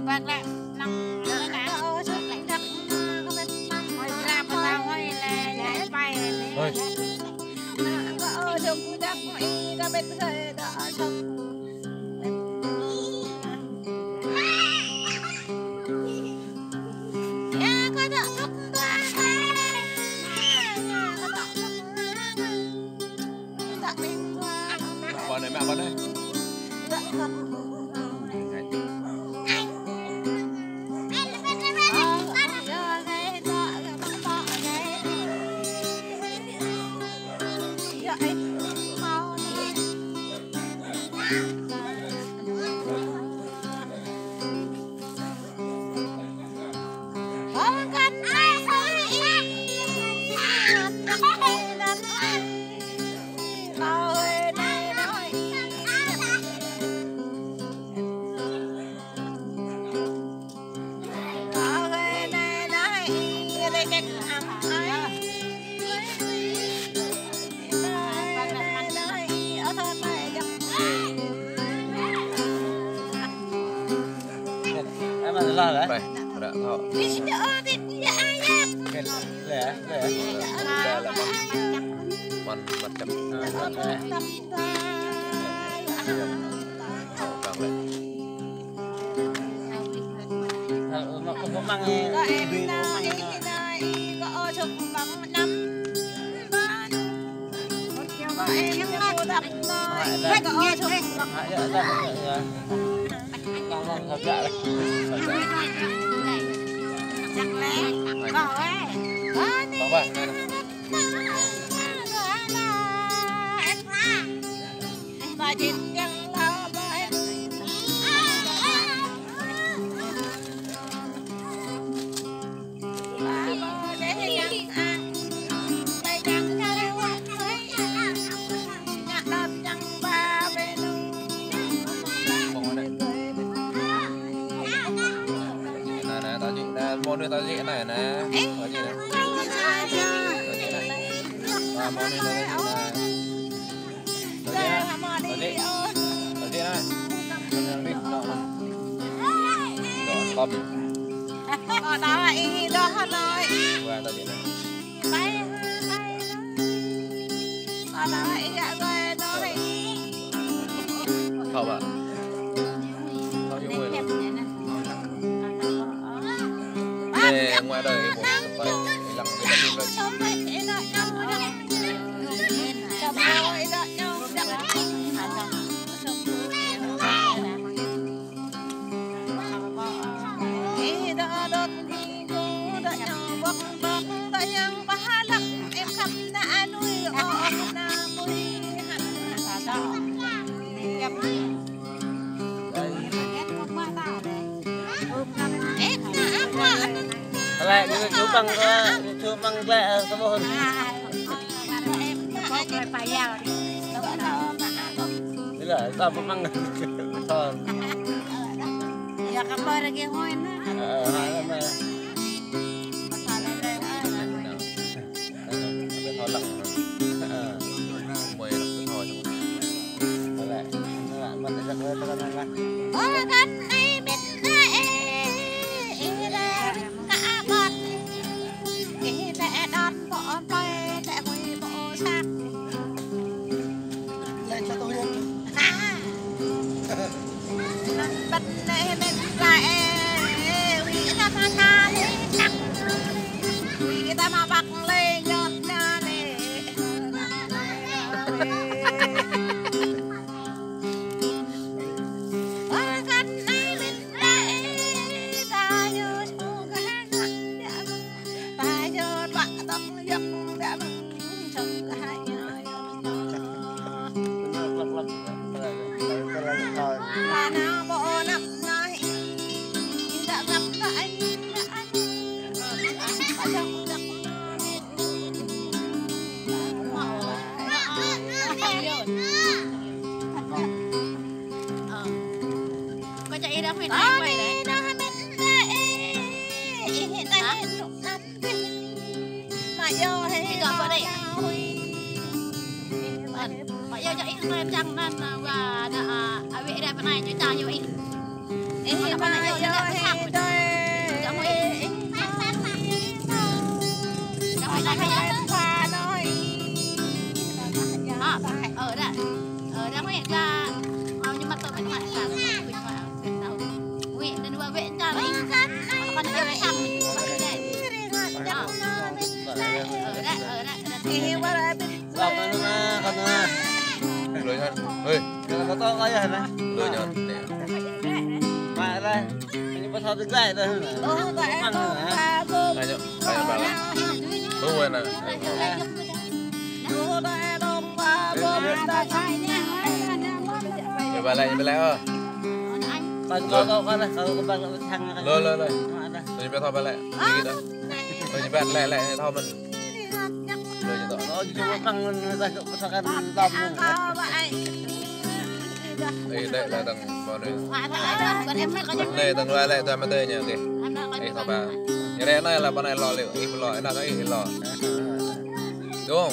bạc lại nằm nữa nè trước lại thật hồi ra mà tao hơi là nhảy bay này có trong cú đắp mày ra bên thời đó trong vào này mẹ vào đây là đấy. Đây, đã thọ. Lẻ. Đây là con mặt chấm. Vâng đấy. Nó không có măng gì có chụp bằng năm em mua đập rồi có chụp bằng Vâng, hợp dạ đấy. chắc lẽ có ấy Có vậy. và chín chẳng lo bởi bà bò để chẳng ăn tay chẳng cho đeo ấy nhạc đập chẳng ba bên Này, tao chị nè, món này tao chị này nè. Có gì nè? Và món này tao chị này. Tao chị này. Con đi, đó này. Đó, con đi. Đó là ý đó thôi. Và tao chị này. Đó là ý dạ rồi đó thì. Không ạ. Không chịu quên rồi. Để ngoài đời một phải lặng cái tâm linh lại chú bằng lẹ có một thế là sao mà bằng thôi giờ cầm bơi ra kia hôi nữa hai lắm này thôi lặng mười lặng thôi lại mình sẽ ra cái này con này biết cả con cái lẽ đón bỏ bay lẽ quỳ bộ sát lại cho tôi đi bật lệ bên lại vì ta mà na lệ chắc vì ta mà bạc lệ nhọt na lệ con này biết ta nhớ chú gái nặng ta nhớ bạn tóc giấc đã mừng trong hai mà nào bộ nằm nói đã gặp lại đã ở trong giấc có chạy đâu phải nói vậy đấy mà do đi rồi qua đây bây giờ cho ít em chăng nên và ở vị đây bên này cho chào nhiều ít bên này nhiều nữa khác cho mọi ít cho mọi người ở đây có hiện ra nhưng mà tôi phải nói là mình vào nguyện nên vừa nguyện cho mình còn điều này thằng mình ở đây lười hơn ơi có to coi rồi này lười nhở mà đây anh bắt thao đứng dậy thôi ăn rồi hả này nhở này bảo là đúng rồi nè về lại ơ có này có bạn thằng lười tôi về thao về lại gì đó tôi về lại thao mình lười như đó cuma tăng ra misalkan đâm đây là tầng vào đây tầng lại tôi mà tơi nhỉ kì ấy thao ba cái này này là bọn này lò liệu ấy lò nào đó ấy lò đúng không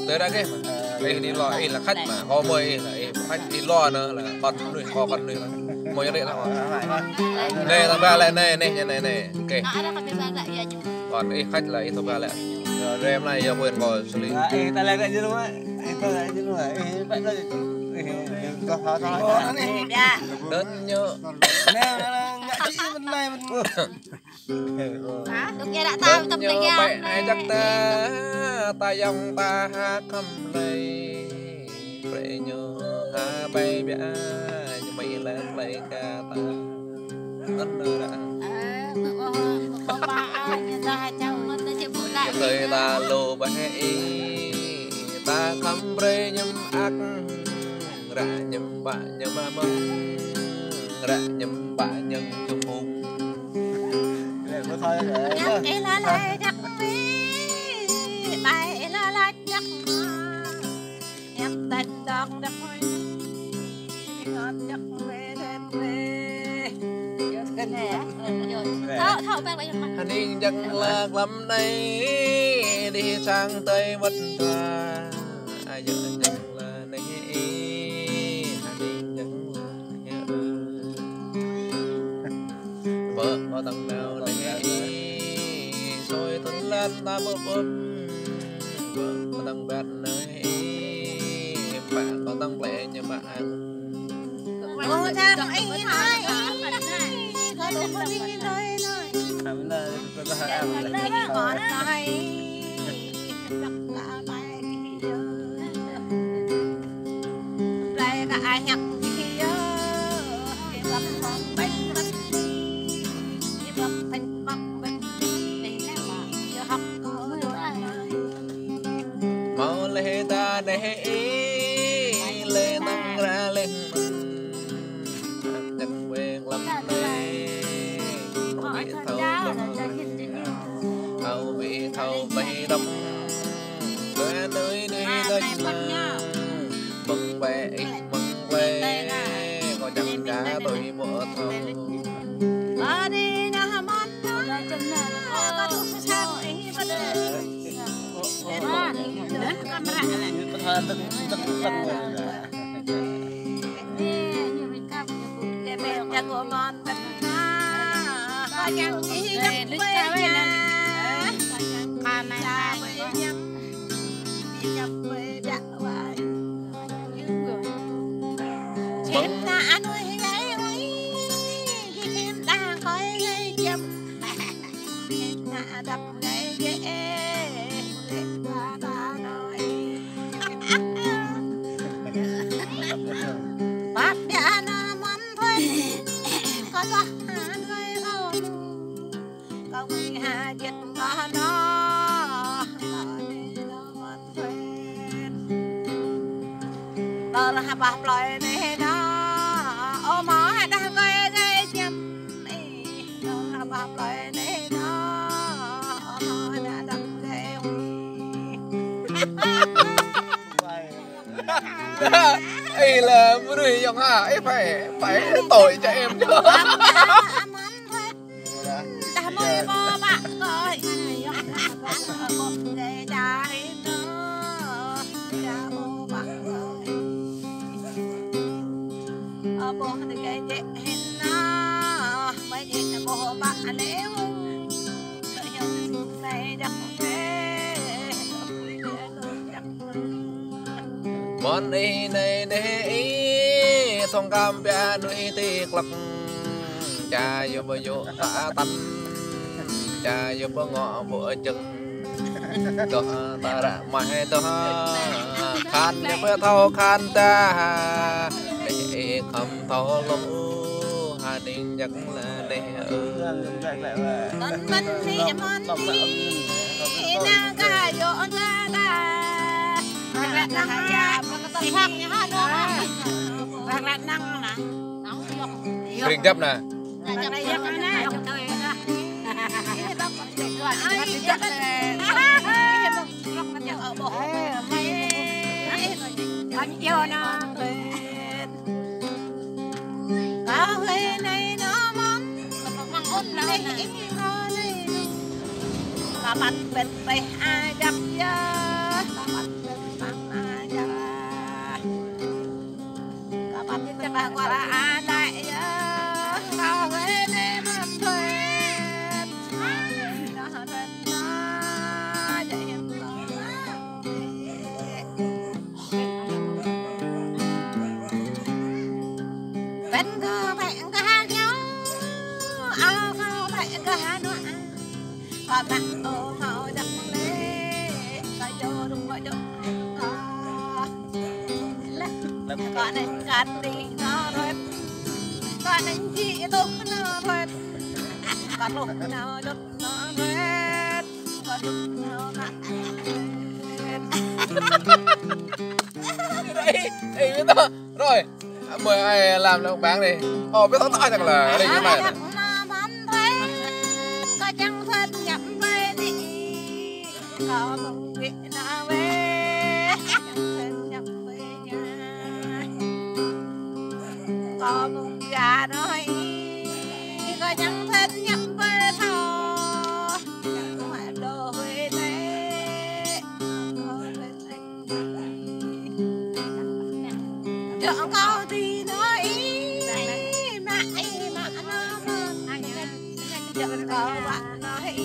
tới đã cái ấy đi lò ấy là khách mà kho mời là khách đi lò nữa là con nuôi kho con nuôi mời cho đấy là này thằng ba lại này ok còn ấy khách là ấy thằng ba lại rồi em này giờ quên gọi xử lý ta lại như luôn ấy ta lại như luôn ấy vậy thôi có đơn nhớ nè ngại chi bên này mình lúc kia đã tao tâm linh nha ai chắc ta dòng ta ha cầm lấy để nhớ ha bay bia nhưng mày lên lấy ca ta ấn nữa đã người ta lô bay ta cầm rê nhâm ác ra nhâm bạ nhâm ba mông ra nhâm bạ nhâm chung hùng có thôi nhắc là lại nhắc bài là lại nhắc nhắc tình đòn đắc nhắc về thâu bác anh đi chẳng lạc lắm đây đi sang tây mất ra ai giờ chẳng là đây anh đi chẳng là vợ có tầng nào đây rồi tuần lan ta bớt vợ có tầng bẹt nơi bạn có tầng lệ như bạn ô cha anh nói có đúng không đi nói làm là có hai có này lại cả ai nhắc kia gặp con bánh gặp thành băng bánh để làm giờ học có mau lê ta để lê tăng ra lên chẳng quen lắm đây bị thâu bị thâu bay đông quê nơi đây đây mừng về mừng về có chẳng cả tôi bỏ thâu ở đi nhà món có đủ sao ấy vẫn đến camera này có thôi từng để về nhà của con có chẳng ý nhắm quê nhà mà mày nhắm quê dạ vậy chim ta nuôi gái ấy khi chim ta khói gây chim chim ta đập gái ghế lệ ta nói bác đã nó mắm thuê có gió hà nuôi không bị hà chết có nó mắm thuê đó là bà lời này đó ô mỏ đã gây chim đó là bà lời này đó ô mỏ đã đâm gây ấy là mới đi dòng hà ấy phải tội cho em chứ đã mời bò bạn gọi để trái món đi này này song cam bia nuôi tì lắc cha vô bờ vô ta tăn cha vô bờ ngọ vợ chừng đó ta đã mai đó khan vô bờ thâu khan ta để không thâu lũ hà đình chắc là để con mình đi món đi na ca vô na ta là năng ya mà cái tâm thăng nhá đó là năng nè Rình chấp nè. Này giấc nè, trong đời đó. Ai giấc nè. Lúc nó giấc ở bộ. Con vô nó. Có huê này nó món. Măng ôn nó nè. Có bắt bệt bề ai gặp giơ. Có bắt bệt bằng ai giơ. Có bắt bệt bằng qua là ai đại giơ. Bạn ôm họ đập lê ta vô đúng gọi được con anh cắt đi nó thôi con anh chị tôi nó thôi con lúc nào đốt nó hết con lúc nào đây biết to rồi mời ai làm được bán đi biết to chẳng là đây như này có một việc nào về nhập về nhà có một gà nói có chẳng thân nhập về thò ngoại đồ về thế chọn câu thì nói mà nó chọn câu bạn nói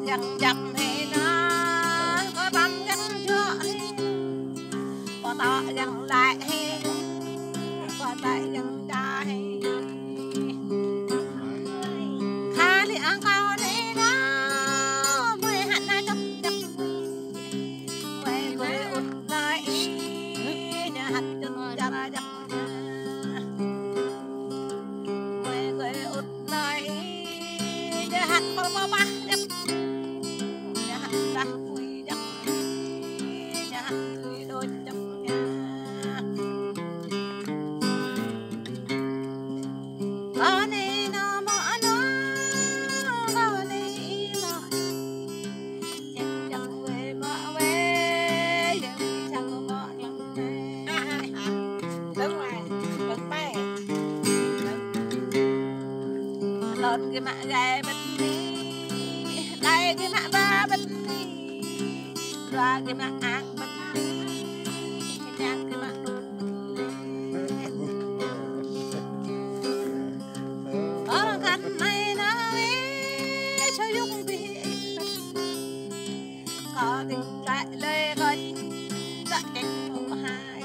dần dần thì nó có tâm dần chưa có to dần lại có tay dần trái khá thì ăn cao thì nó mới hẳn là chấp chấp quay quay út lại nhà hạt chân ra ra dần quay quay út lại nhà hạt bao ba cái mạ gai bật đi đây cái mạ ba bật đi và cái mạ ác bật đi nhạc cái mạ có khăn này nó về cho dung vì có tình lại lê coi lại cánh của hai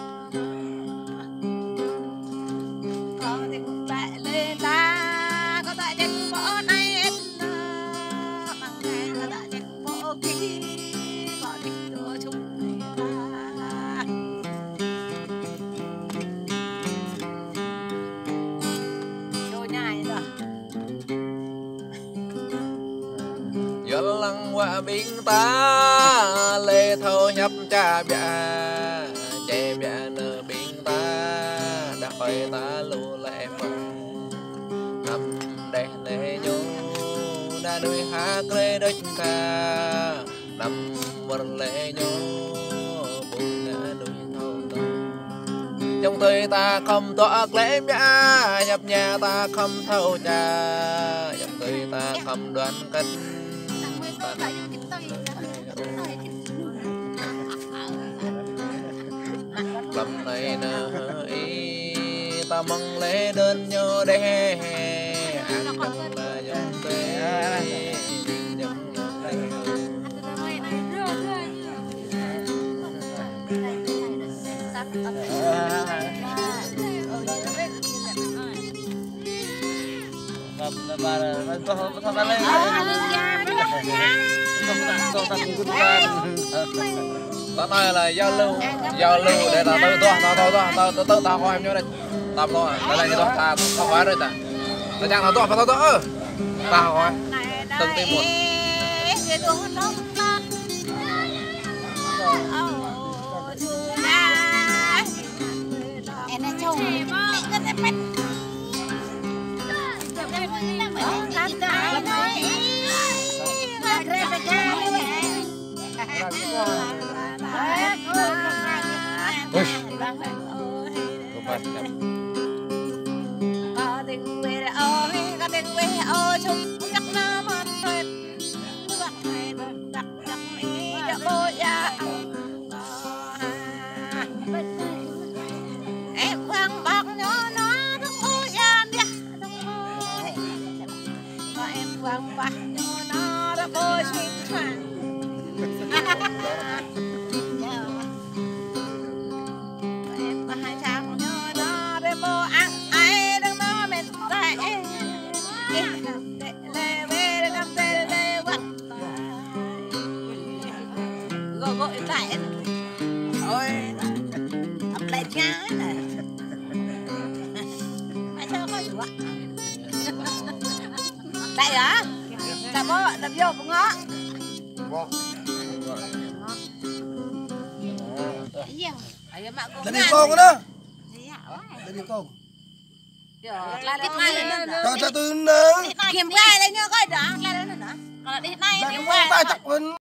có tình lại lê ta lăng qua biển ta lê thâu nhấp cha bia che bia nở biển ta đã hỏi ta lù lẹ mong nằm đây lê nhô đã đuôi hát lê đất ca nằm một lê nhô bùn đã đuôi thâu tàu trong thời ta không tỏa lẽ nhã nhập nhà ta không thâu trà trong thời ta không đoán cất lầm này nơ ý ta mong lễ đơn nhau đê ăn cần là dòng tê dòng tao nói là giao lưu để tao tao coi em cho đây tao coi đây là tao coi rồi ta tao chẳng tao tao coi từng tim một em trông gọi lại ôi ập lại trái này mày sao có gì vậy đây hả đập vô cũng ngó lên đi con đó lên đi con cho tôi nữa kiếm gai lên nữa coi đó gai lên nữa còn đi này kiếm gai